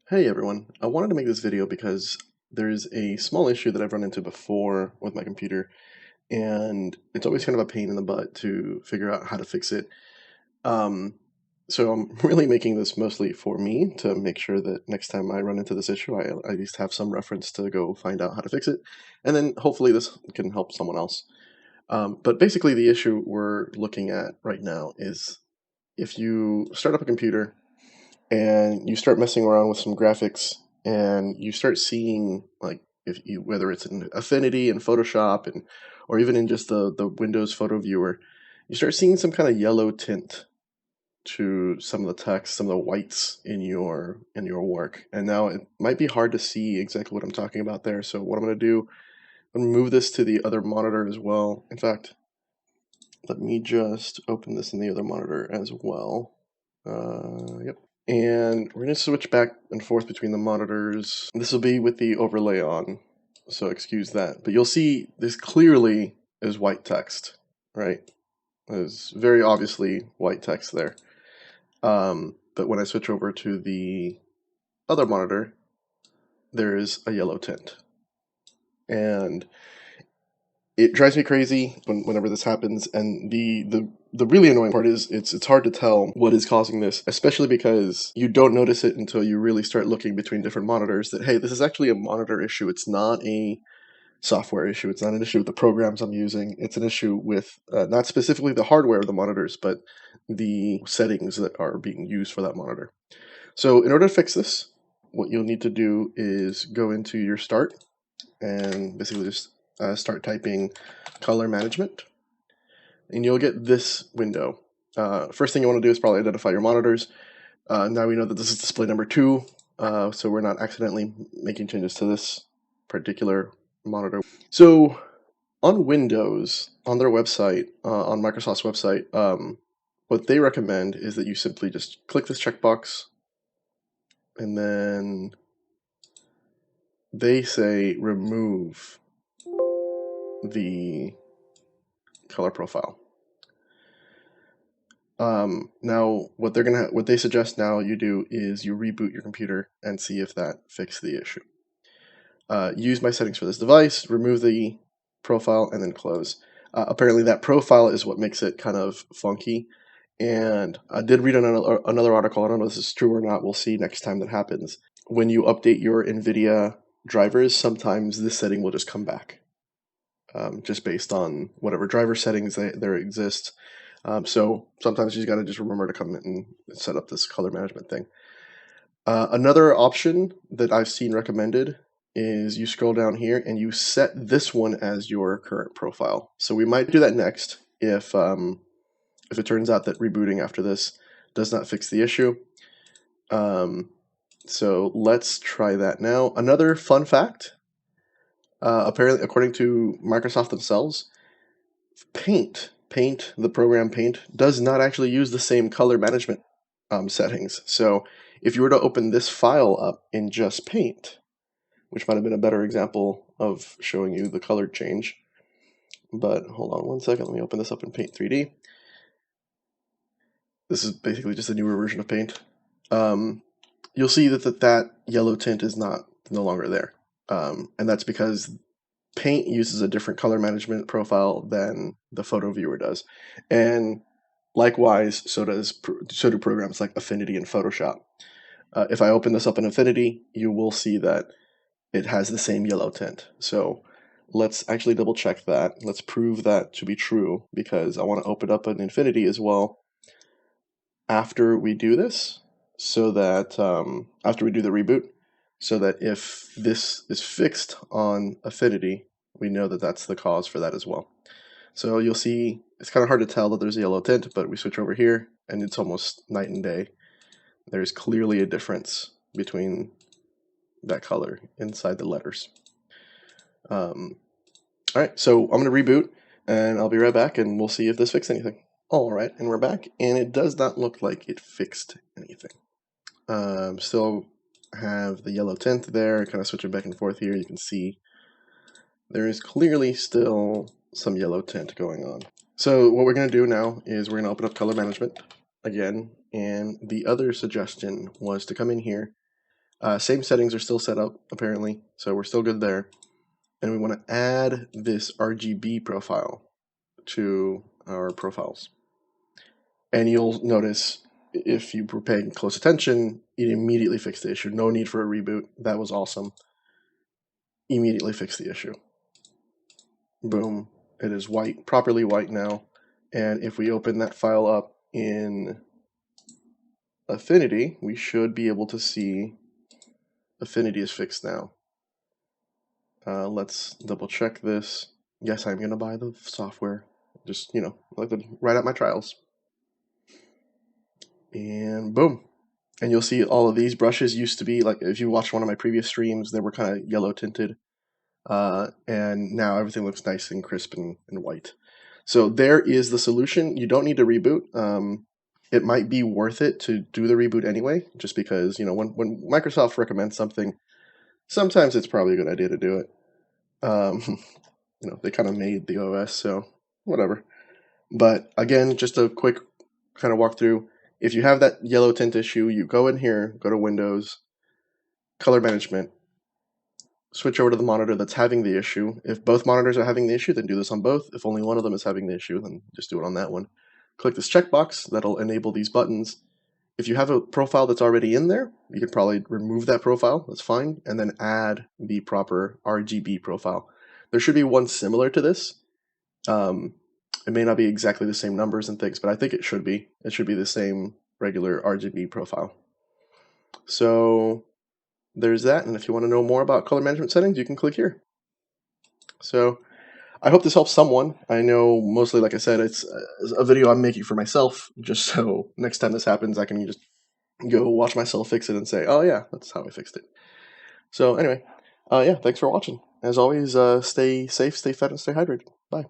Hey everyone, I wanted to make this video because there's a small issue that I've run into before with my computer, and it's always kind of a pain in the butt to figure out how to fix it. Um, so I'm really making this mostly for me to make sure that next time I run into this issue, I at least have some reference to go find out how to fix it, and then hopefully this can help someone else. But basically the issue we're looking at right now is if you start up a computer and you start messing around with some graphics and you start seeing like if you whether it's in Affinity and Photoshop and or even in just the Windows photo viewer, you start seeing some kind of yellow tint to some of the text, some of the whites in your work. And now it might be hard to see exactly what I'm talking about there. So what I'm going to do, I'm going to move this to the other monitor as well. In fact, let me just open this in the other monitor as well. Yep. And we're going to switch back and forth between the monitors. This will be with the overlay on, so excuse that. But you'll see this clearly is white text, right? There's very obviously white text there. But when I switch over to the other monitor, there is a yellow tint. And it drives me crazy whenever this happens, and the really annoying part is it's hard to tell what is causing this, especially because you don't notice it until you really start looking between different monitors that, hey, this is actually a monitor issue. It's not a software issue. It's not an issue with the programs I'm using. It's an issue with not specifically the hardware of the monitors, but the settings that are being used for that monitor. So in order to fix this, what you'll need to do is go into your start and basically just start typing color management, and you'll get this window. First thing you want to do is probably identify your monitors. Now we know that this is display number 2, so we're not accidentally making changes to this particular monitor. So on Windows, on their website, on Microsoft's website, what they recommend is that you simply just click this checkbox, and then they say remove the color profile. Now what they suggest now you do is you reboot your computer and see if that fixed the issue. Use my settings for this device, remove the profile, and then close. Apparently that profile is what makes it kind of funky, and I did read another article, I don't know if this is true or not, we'll see next time that happens. When you update your NVIDIA drivers, sometimes this setting will just come back. Just based on whatever driver settings there exist. So sometimes you just got to just remember to come in and set up this color management thing. Another option that I've seen recommended is you scroll down here and you set this one as your current profile. So we might do that next if it turns out that rebooting after this does not fix the issue. So let's try that now. Another fun fact, apparently according to Microsoft themselves, Paint, the program Paint, does not actually use the same color management settings. So if you were to open this file up in just Paint, which might have been a better example of showing you the color change, but hold on one second, let me open this up in Paint 3D. This is basically just a newer version of Paint. You'll see that yellow tint is no longer there. And that's because Paint uses a different color management profile than the photo viewer does, and likewise, so do programs like Affinity and Photoshop. If I open this up in Affinity, you will see that it has the same yellow tint. So let's actually double check that. Let's prove that to be true, because I want to open up an Affinity as well after we do this, so that after we do the reboot, so that if this is fixed on Affinity, we know that that's the cause for that as well. So you'll see it's kind of hard to tell that there's a yellow tint, but we switch over here and it's almost night and day. There's clearly a difference between that color inside the letters. Alright, so I'm going to reboot and I'll be right back and we'll see if this fixed anything. Alright, and we're back, and it does not look like it fixed anything. Still have the yellow tint there, kind of switching back and forth here. You can see there is clearly still some yellow tint going on. So what we're going to do now is we're going to open up color management again, and the other suggestion was to come in here Same settings are still set up, apparently, so we're still good there. And we want to add this RGB profile to our profiles. And you'll notice, if you were paying close attention, it immediately fixed the issue. No need for a reboot. That was awesome. Immediately fixed the issue. Boom. It is white, properly white now. And if we open that file up in Affinity, we should be able to see Affinity is fixed now. Let's double check this. Yes, I'm going to buy the software. Just, I like to write out my trials. And boom. And you'll see all of these brushes used to be, like, if you watched one of my previous streams, they were kind of yellow tinted. And now everything looks nice and crisp and white. So there is the solution. You don't need to reboot. It might be worth it to do the reboot anyway, just because, when Microsoft recommends something, sometimes it's probably a good idea to do it. They kind of made the OS, so whatever. But again, just a quick kind of walkthrough. If you have that yellow tint issue, you go in here, go to Windows, Color Management, switch over to the monitor that's having the issue. If both monitors are having the issue, then do this on both. If only one of them is having the issue, then just do it on that one. Click this checkbox. That'll enable these buttons. If you have a profile that's already in there, you could probably remove that profile. That's fine. And then add the proper RGB profile. There should be one similar to this. It may not be exactly the same numbers and things, but I think it should be. It should be the same regular RGB profile. So there's that, and if you want to know more about color management settings, you can click here. So I hope this helps someone. I know mostly, like I said, it's a video I'm making for myself, just so next time this happens, I can just go watch myself fix it and say, oh yeah, that's how I fixed it. So anyway, yeah, thanks for watching. As always, stay safe, stay fed, and stay hydrated. Bye.